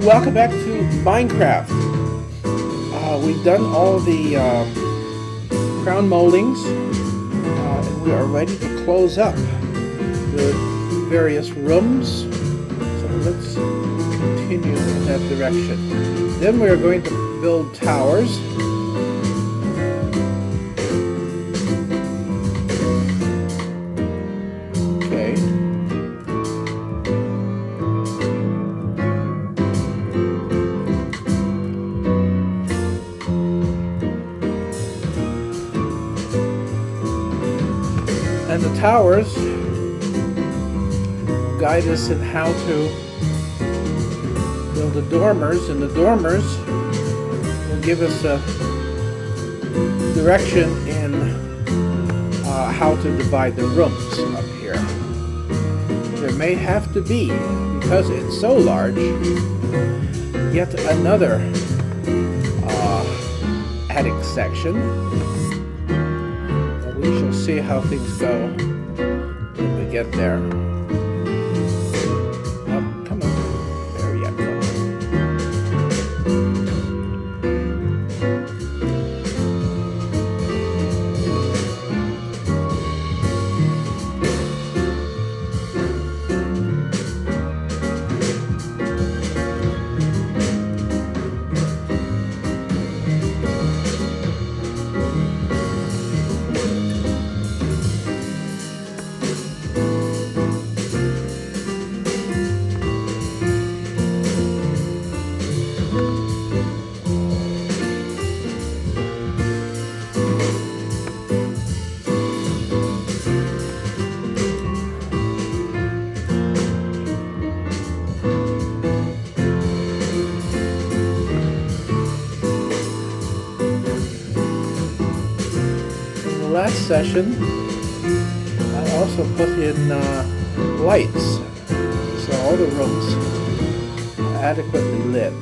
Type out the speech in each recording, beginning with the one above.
welcome back to Minecraft. We've done all the crown moldings, and we are ready to close up the various rooms. So let's continue in that direction. Then we are going to build towers. And the towers guide us in how to build the dormers, and the dormers will give us a direction in how to divide the rooms up here. There may have to be, because it's so large, yet another attic section. We shall see how things go when we get there. Oh, come on. There you go. Last session, I also put in lights, so all the rooms are adequately lit.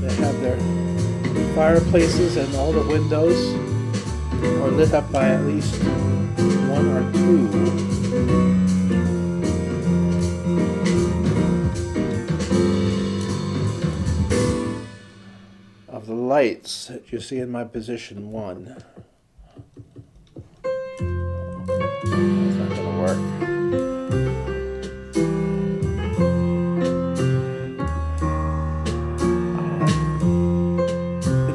They have their fireplaces, and all the windows are lit up by at least one or two. Of the lights that you see in my position 1. That's not going to work.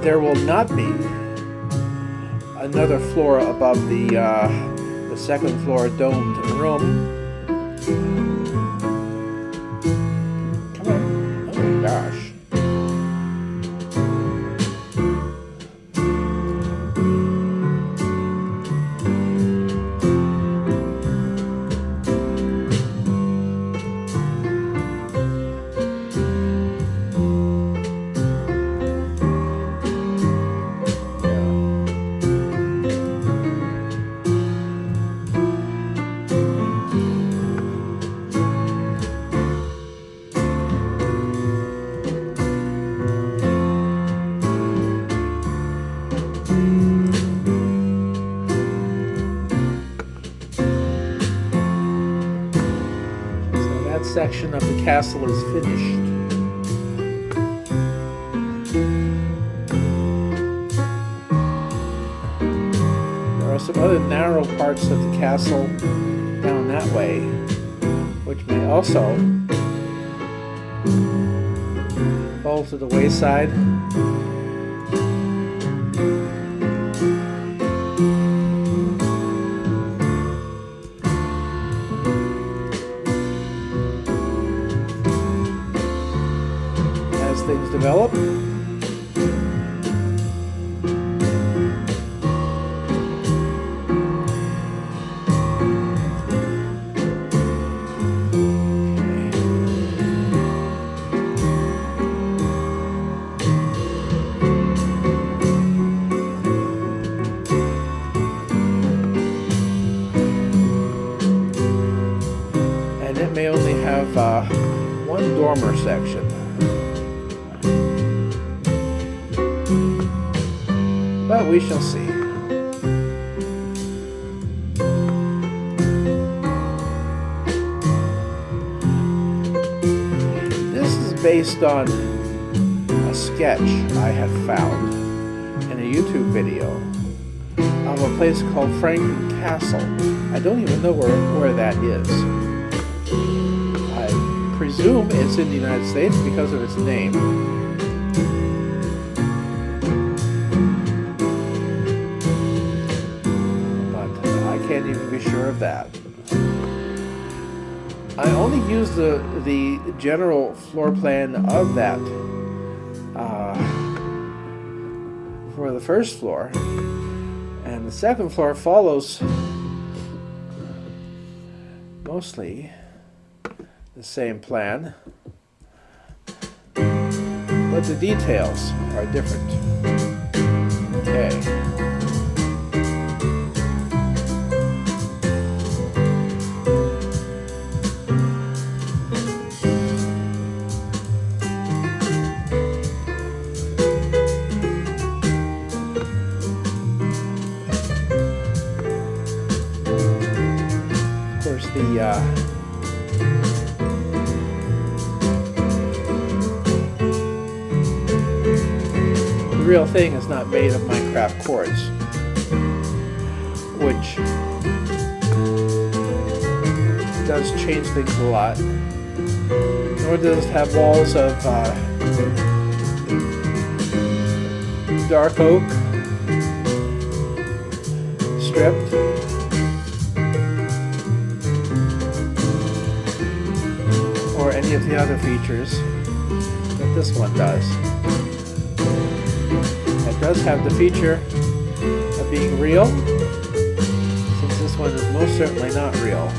There will not be another floor above the second floor domed room. Come on. Oh my gosh. Section of the castle is finished. There are some other narrow parts of the castle down that way, which may also fall to the wayside. Things develop. And it may only have one dormer section. But we shall see. based on a sketch I had found in a YouTube video of a place called Franklin Castle. I don't even know where that is. I presume it's in the United States because of its name. But I can't even be sure of that. I only used the general floor plan of that for the first floor, and the second floor follows mostly the same plan, but the details are different. Okay. The real thing is not made of Minecraft quartz, which does change things a lot, nor does it have walls of dark oak stripped, or any of the other features that this one does. It does have the feature of being real, since this one is most certainly not real.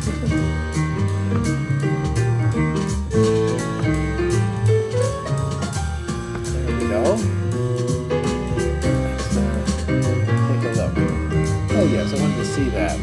There we go. Let's take a look. Oh yes, I wanted to see that.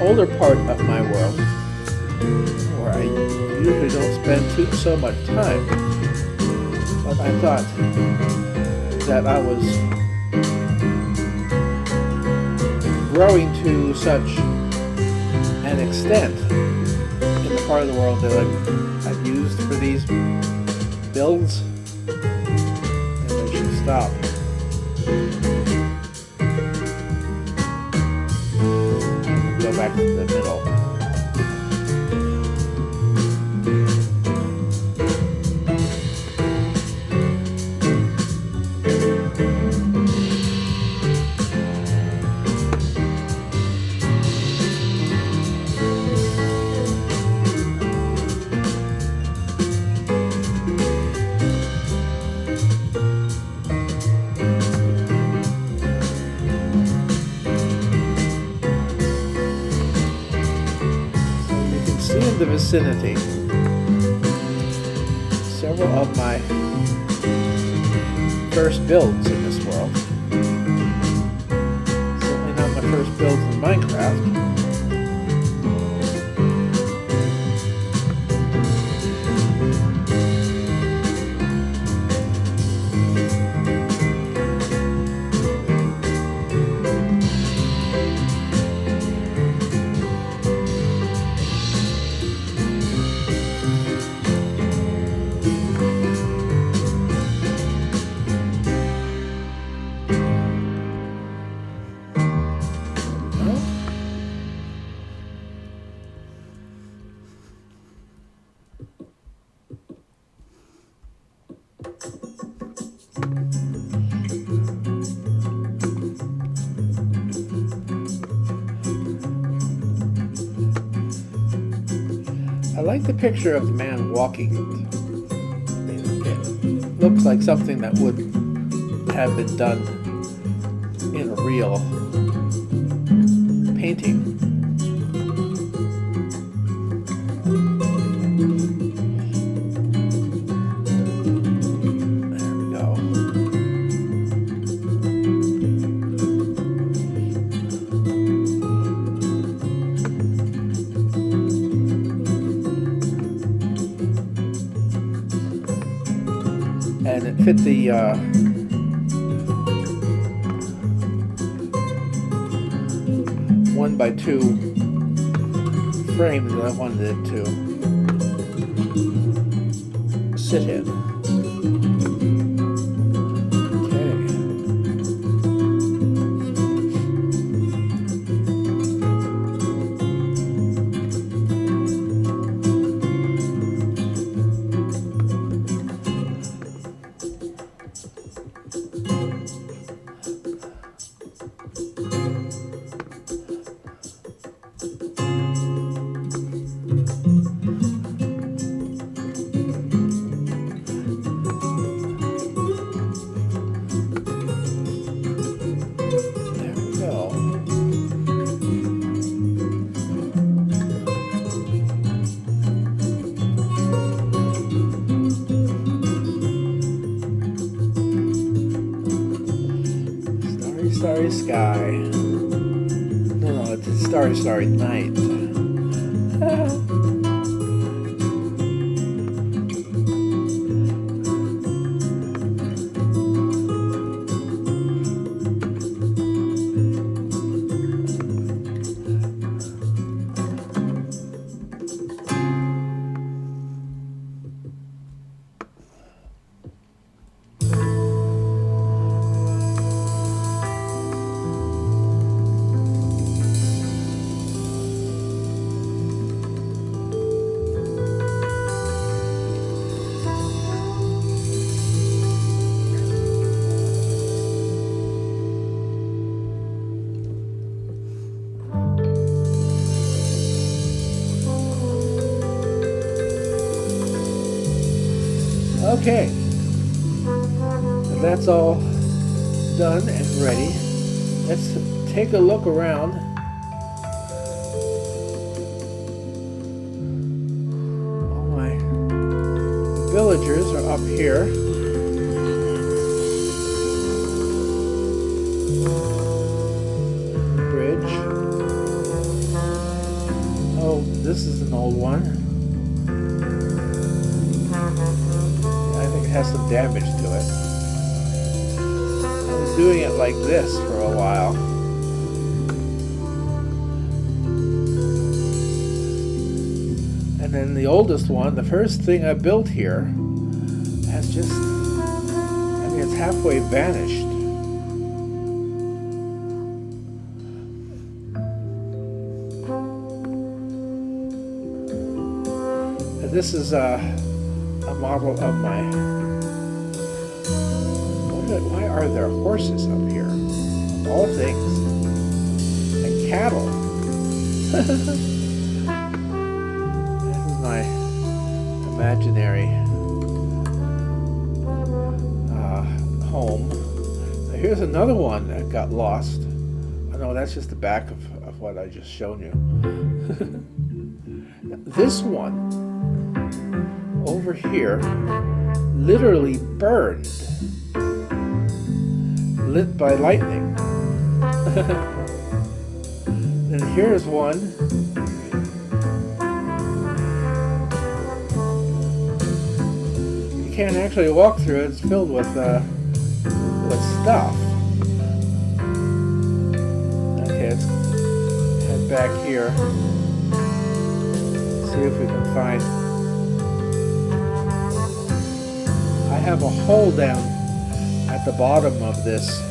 Older part of my world where I usually don't spend so much time, but I thought that I was growing to such an extent in the part of the world that I've used for these builds, and I should stop. Go back to the middle. In the vicinity, several of my first builds in this world. Certainly not my first builds in Minecraft. I like the picture of the man walking. It looks like something that would have been done in a real painting. There we go. And it fit the 1x2 frame that I wanted it to sit in. Starry sky. No, it's a starry, starry night. Okay, that's all done and ready. Let's take a look around. All my villagers are up here. Bridge. Oh, this is an old one. Has some damage to it. I was doing it like this for a while. And then the oldest one, the first thing I built here, has just, I mean, it's halfway vanished. And this is a model of my... Why are there horses up here? Of all things. And cattle. This is my imaginary home. Now here's another one that got lost. Oh no, that's just the back of what I just shown you. This one over here literally burned. Lit by lightning. And here's one. You can't actually walk through it. It's filled with stuff. Okay, let's head back here. See if we can find. I have a hole down at the bottom of this.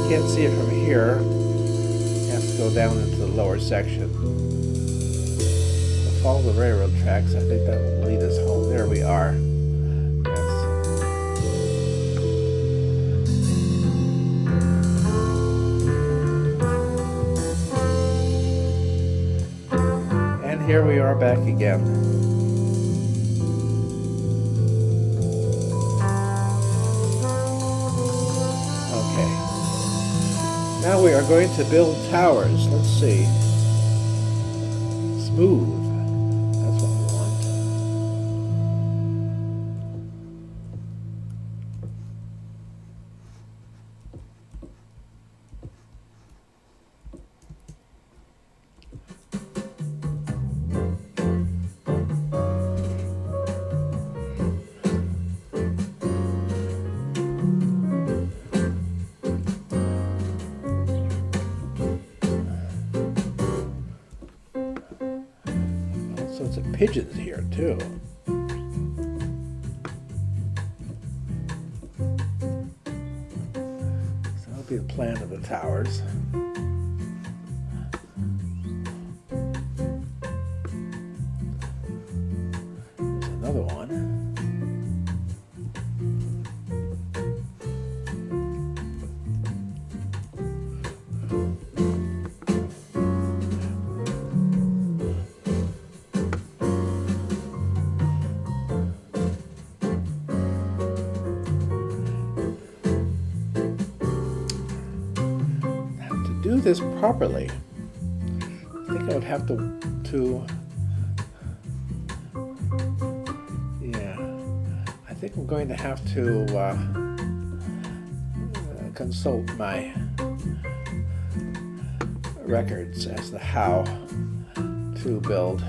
Can't see it from here. It has to go down into the lower section. We'll follow the railroad tracks. I think that will lead us home. There we are. Yes. here we are back again. Okay. Now we are going to build towers. Let's see. Smooth. That's what we want. Sorts of pigeons here too. So that'll be the plan of the towers. There's another one. Do this properly, I think I would have to yeah, I think I'm going to have to consult my records as to how to build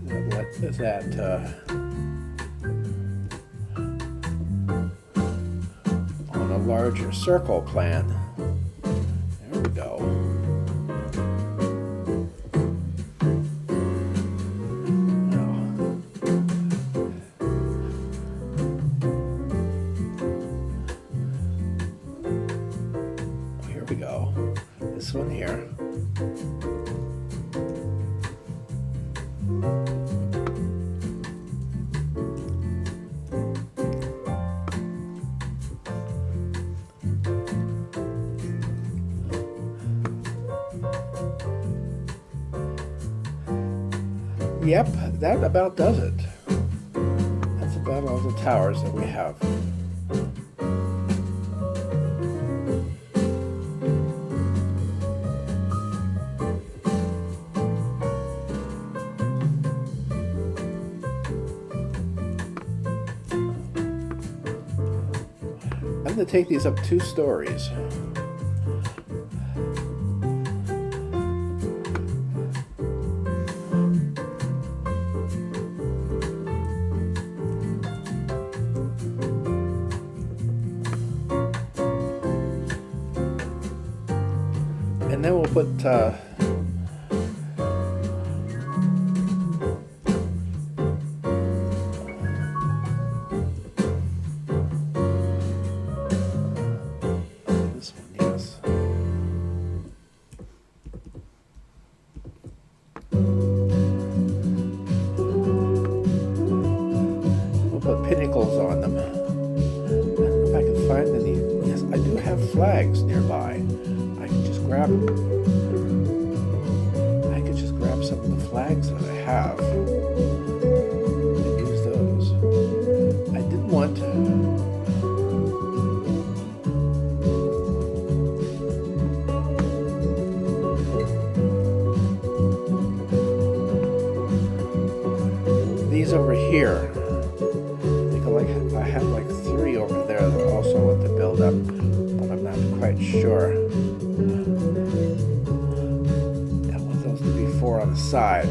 that on a larger circle plan. There we go. Here we go. This one here. Yep, that about does it. That's about all the towers that we have. I'm going to take these up 2 stories. And then we'll put this one, yes. We'll put pinnacles on them. I don't know if I can find any. Yes, I do have flags nearby. I can just grab them. I could just grab some of the flags that I have and use those. I didn't want these over here. I have like 3 over there that I also want to build up, but I'm not quite sure. I want those to be 4 on the side.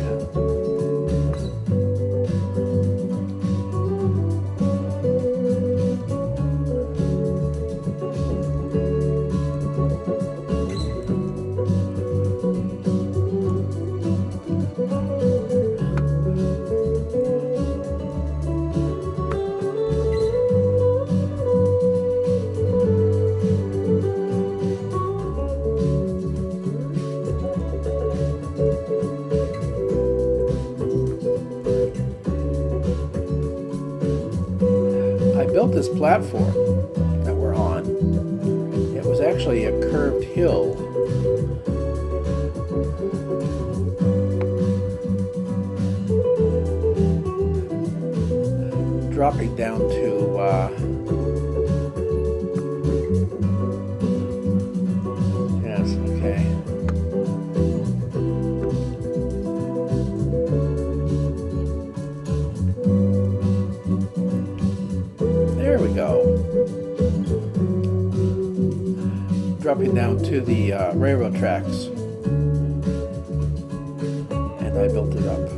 Built this platform that we're on. It was actually a curved hill. dropping down to yes, okay. There we go. Dropping down to the railroad tracks. And I built it up.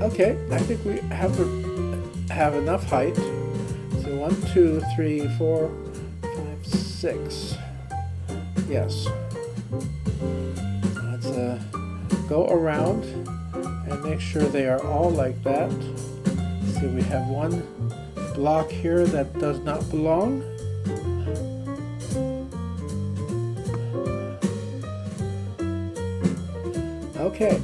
Okay, I think we have enough height. So 1, 2, 3, 4, 5, 6. Yes. Let's go around and make sure they are all like that. See, we have one block here that does not belong. Okay.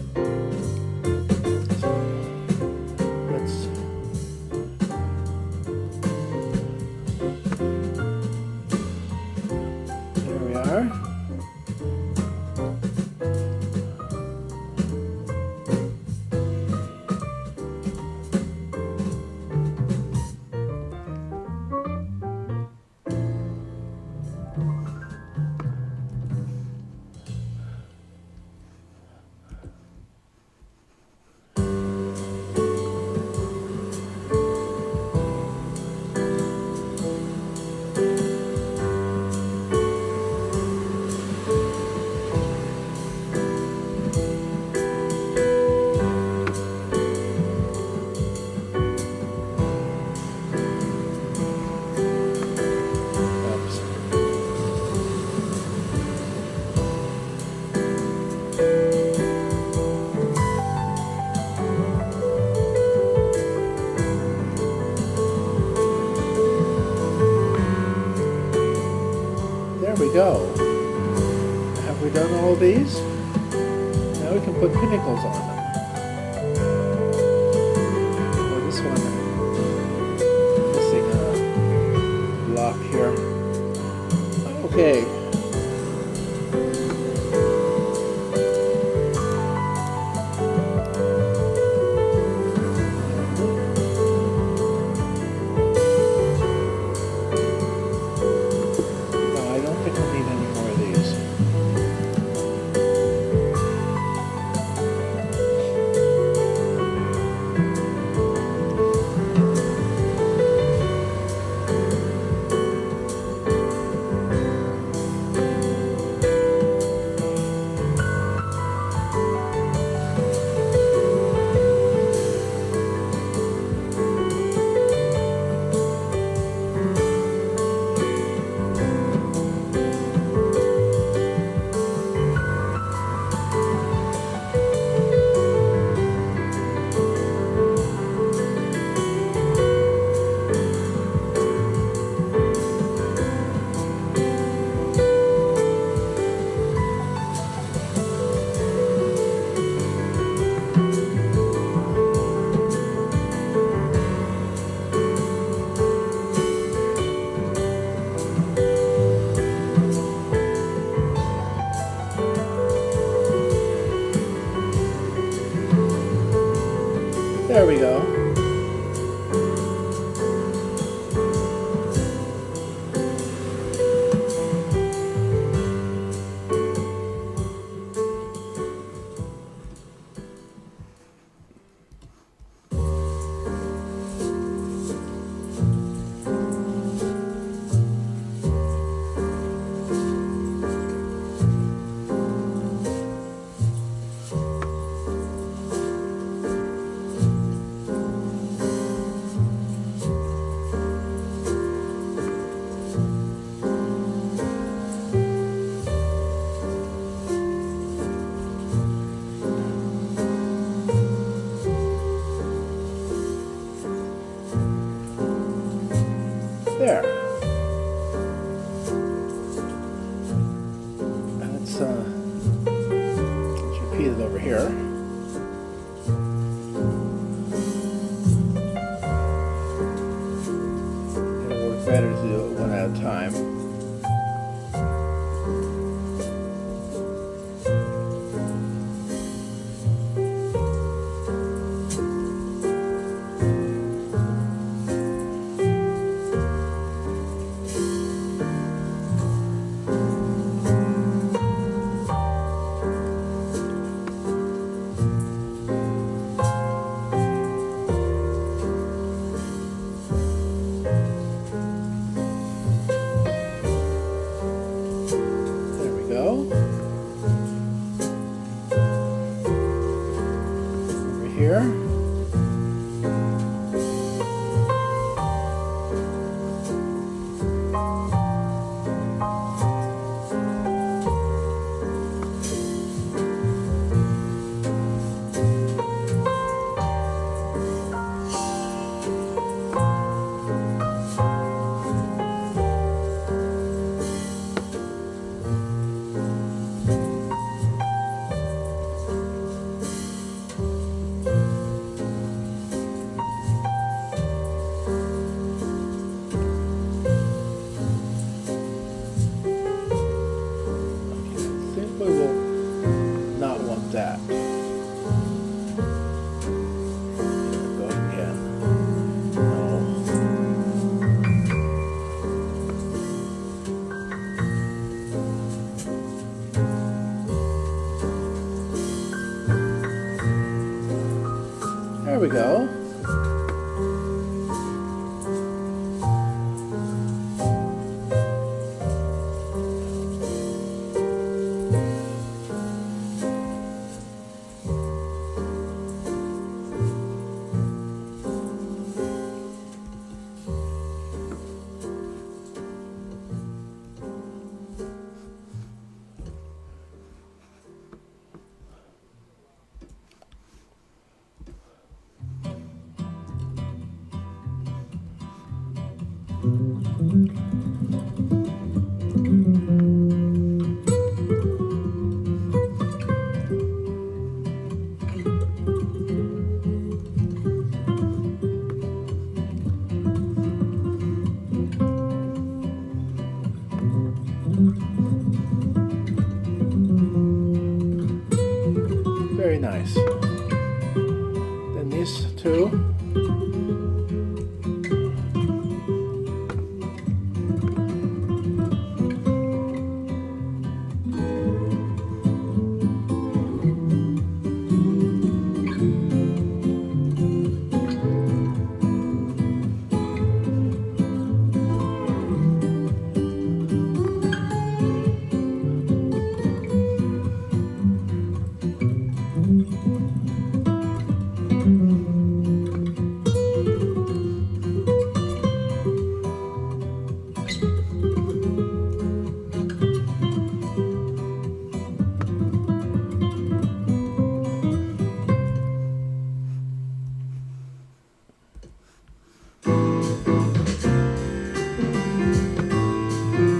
There we go. Have we done all these? Now we can put pinnacles on them. Oh, this one missing a block here. Okay. No, I don't think we'll need any more of these. There we go. There. And let's repeat it over here. It'll work better to do it one at a time. Over here. That. Go again. No. There we go. Very nice. Then these two.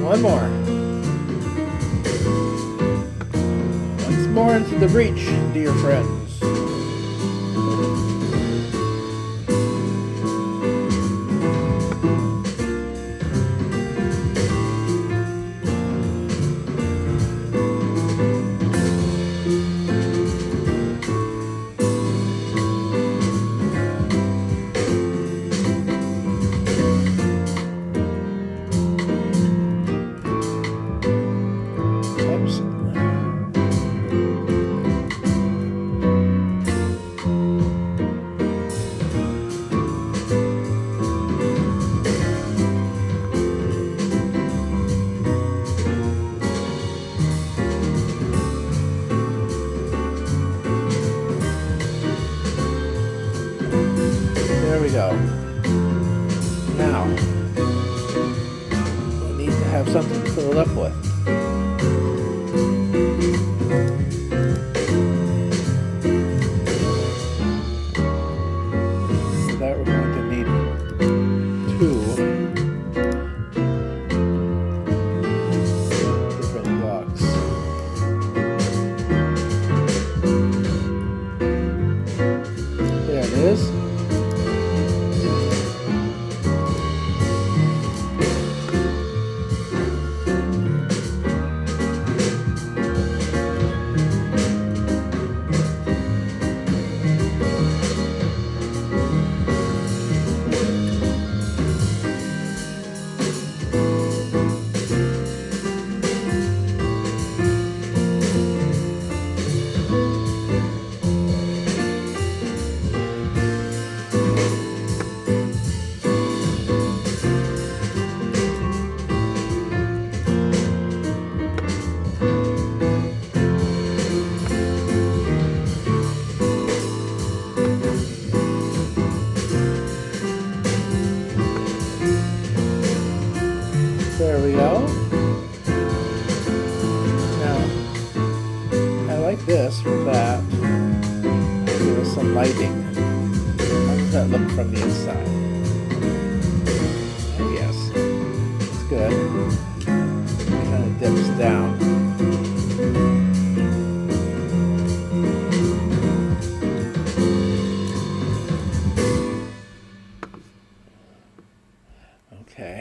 One more. Once more into the breach, dear friends. There we go. Now, we need to have something to fill it up with. For that we're going to need 2 different blocks. There it is. There we go. Now, I like this for that. Give us some lighting. How does that look from the inside? Oh yes, it's good. It kind of dips down. Okay.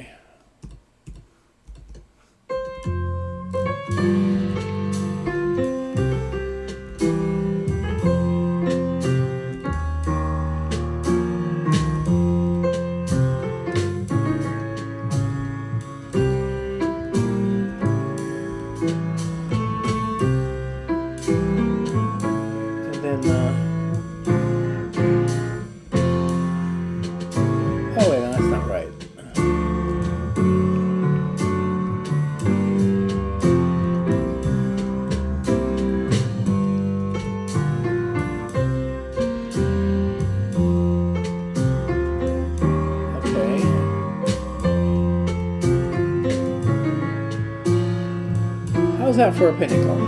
Oh wait, no, that's not right. Okay. How's that for a pinnacle?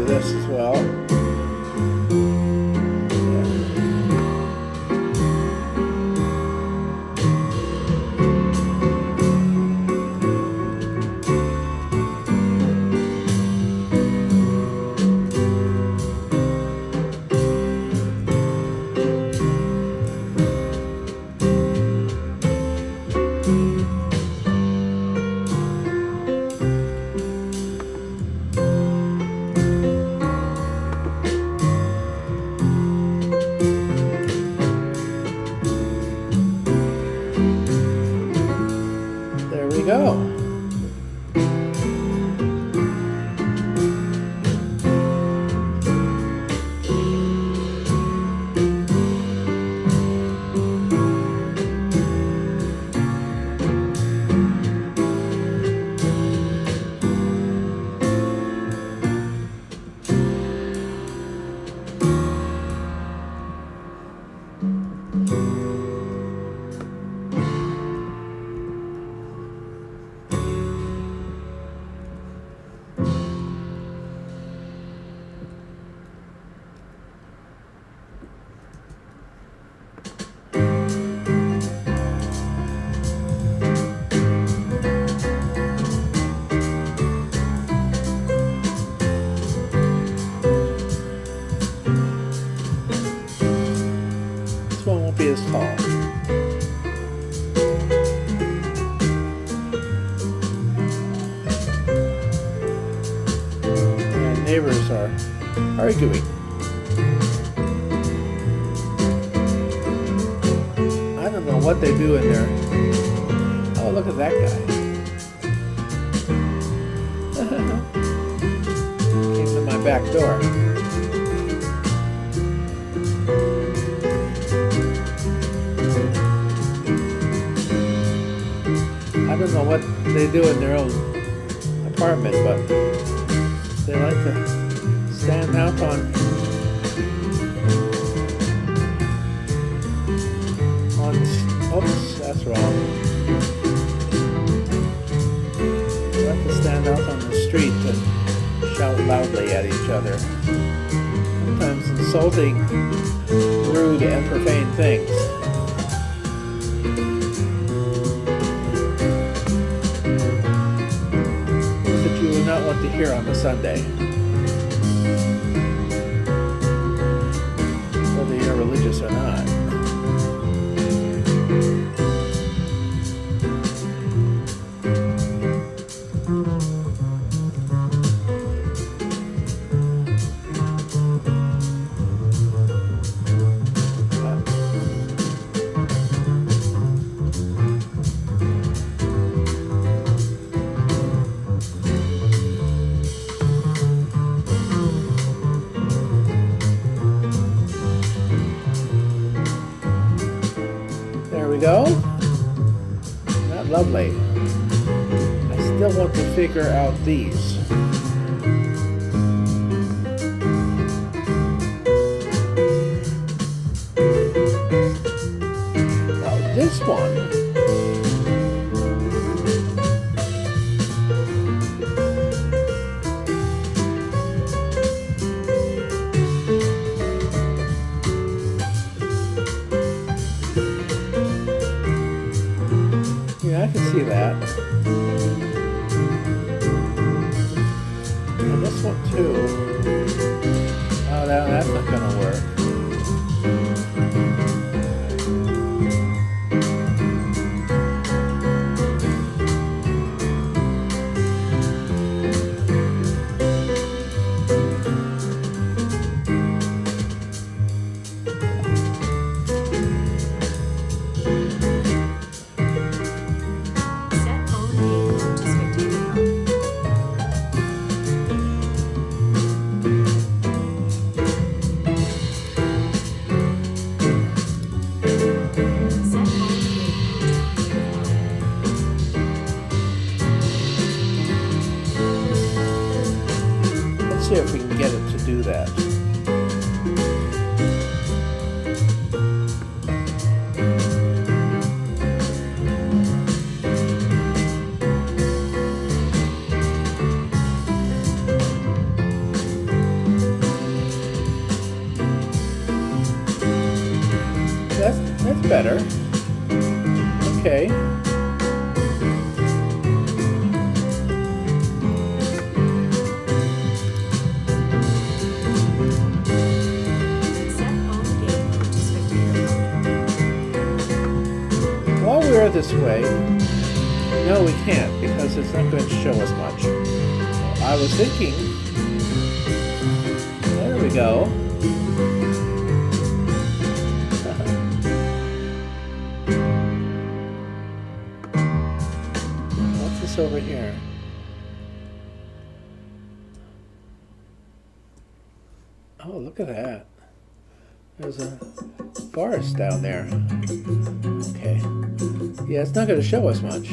As well. There we go. neighbors are arguing. I don't know what they do in there. Oh, look at that guy. Came to my back door. I don't know what they do in their own apartment, but they like to stand out on oops, that's wrong. They like to stand out on the street and shout loudly at each other, sometimes insulting, rude, and profane things. Not what to hear on a Sunday, whether you're religious or not. There we go. Isn't that lovely? I still want to figure out these. Now this one. Yeah, I can see that. And this one too. Oh, that's not gonna work. Let's see if we can get it to do that. That's better. Okay. While we're this way, no, we can't because it's not going to show us much. I was thinking, there we go. What's this over here? Oh, look at that. There's a forest down there. Okay. Yeah, it's not going to show us much.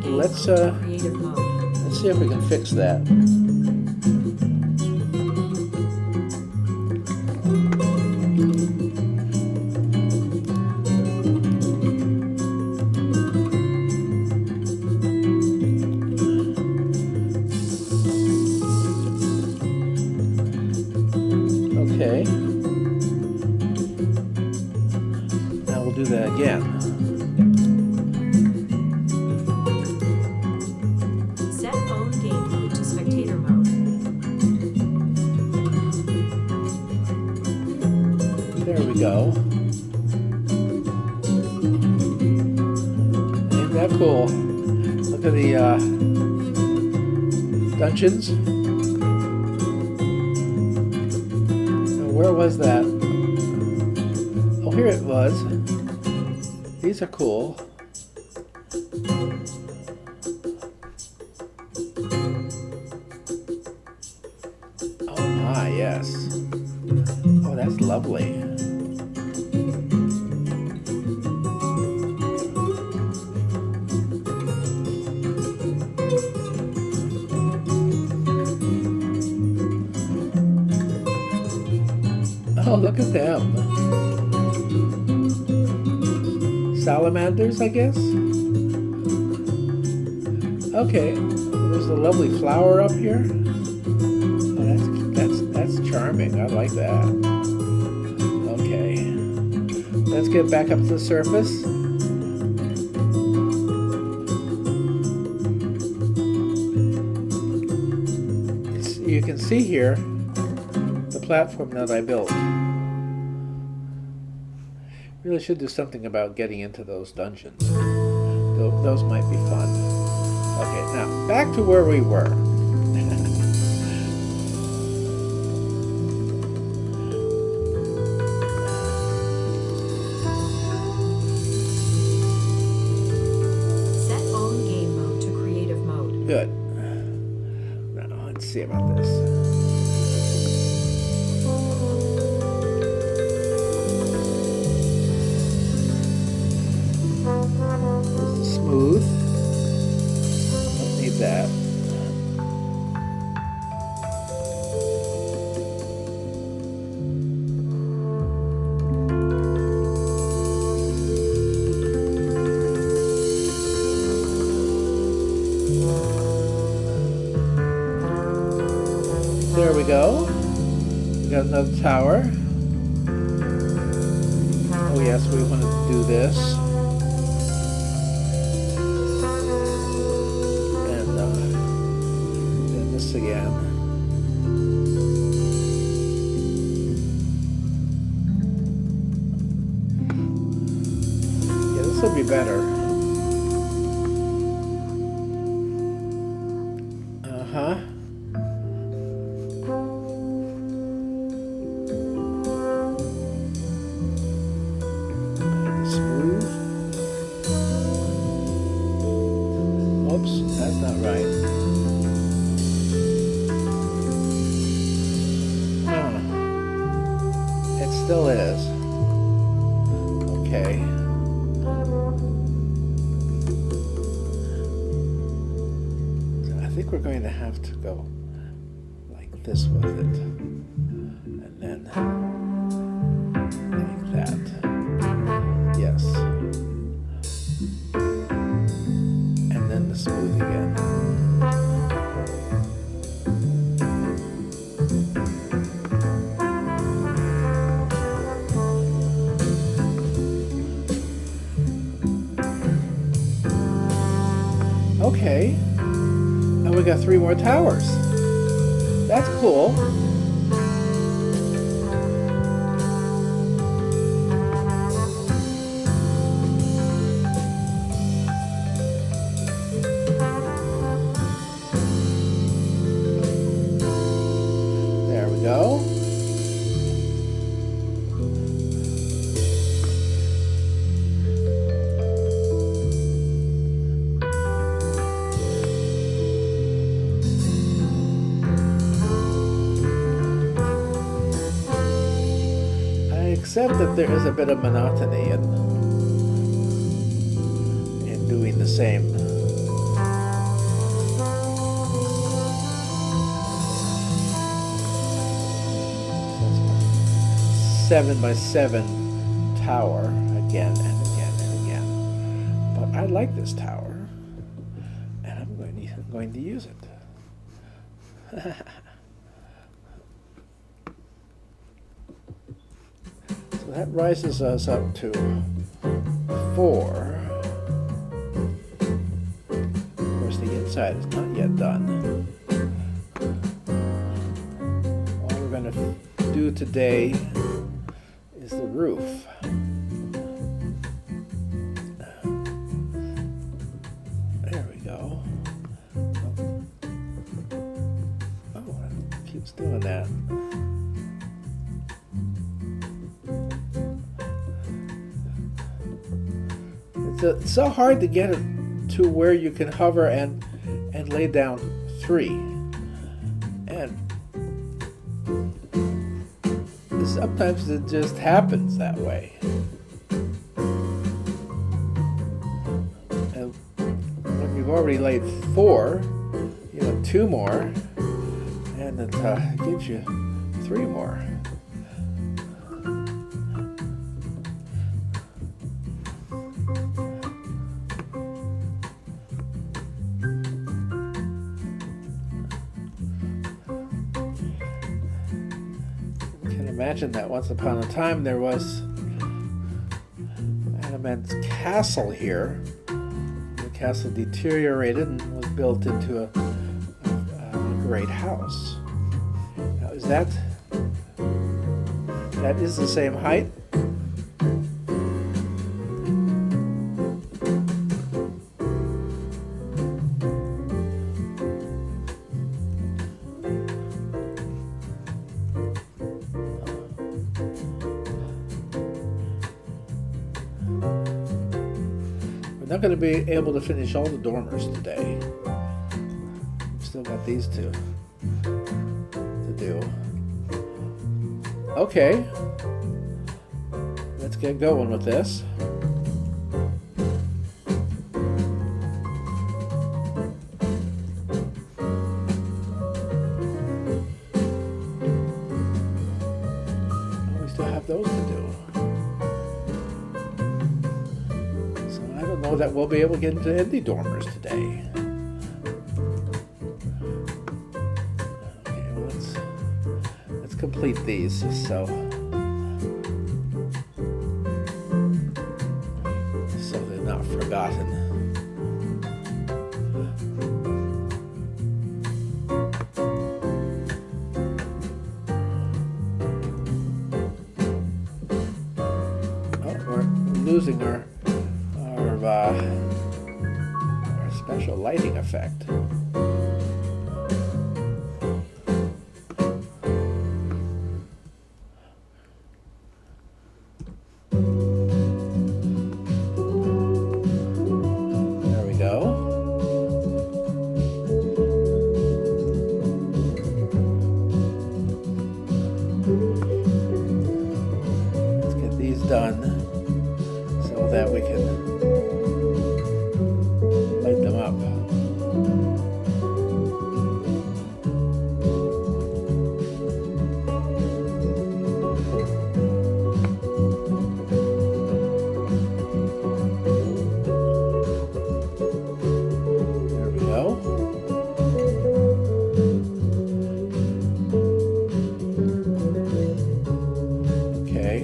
Let's see if we can fix that. Okay. Now we'll do that again. Set phone game mode to spectator mode. go. Ain't that cool? Look at the dungeons. Now, where was that? Oh, here it was. These are cool. Oh my, yes. Oh, that's lovely. Oh, look at them. Salamanders, I guess? Okay, there's a lovely flower up here. Oh, that's charming. I like that. Okay, let's get back up to the surface. You can see here the platform that I built. Really should do something about getting into those dungeons. Those might be fun. Okay, now back to where we were. Set on game mode to creative mode. Good. Now let's see about this. Smooth. Don't need that. There we go. We got another tower. Oh yes, we want to do this. Again. Yeah, this will be better. Uh-huh. Smooth. Oops, that's not right. Still is. Okay. So I think we're going to have to go like this with it. And then like that. Yes. And then the smooth again. Okay, and we got 3 more towers. That's cool. There we go. Except that there is a bit of monotony in doing the same. 7x7 tower again and again and again. But I like this tower, and I'm going to use it. So that rises us up to 4. Of course, the inside is not yet done. All we're going to do today is is the roof. There we go. Oh, it keeps doing that. It's so hard to get it to where you can hover and lay down 3. And sometimes it just happens that way. And when you've already laid 4, you know, 2 more, and it gives you 3 more. Imagine that once upon a time there was an immense castle here. The castle deteriorated and was built into a great house. Now, is that is the same height? We're not going to be able to finish all the dormers today. We've still got these 2 to do. Okay, let's get going with this. We still have those to do. I don't know that we'll be able to get into any dormers today. Okay, well, let's complete these so they're not forgotten. Oh, we're losing our special lighting effect. There we go. Let's get these done so that we can light them up. There we go. Okay.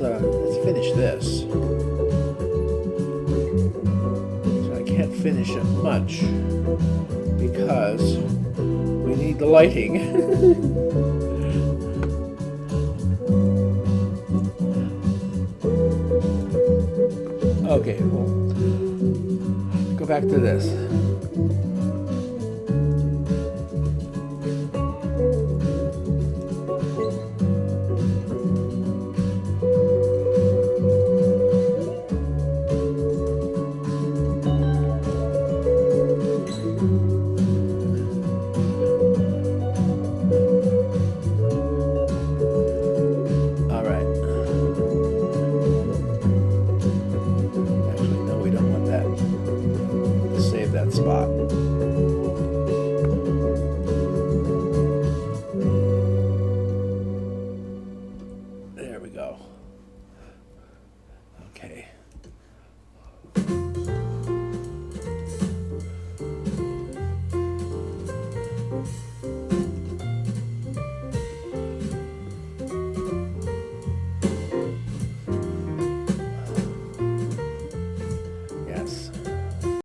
Let's finish this. So I can't finish it much because we need the lighting. Okay, well, go back to this. Okay.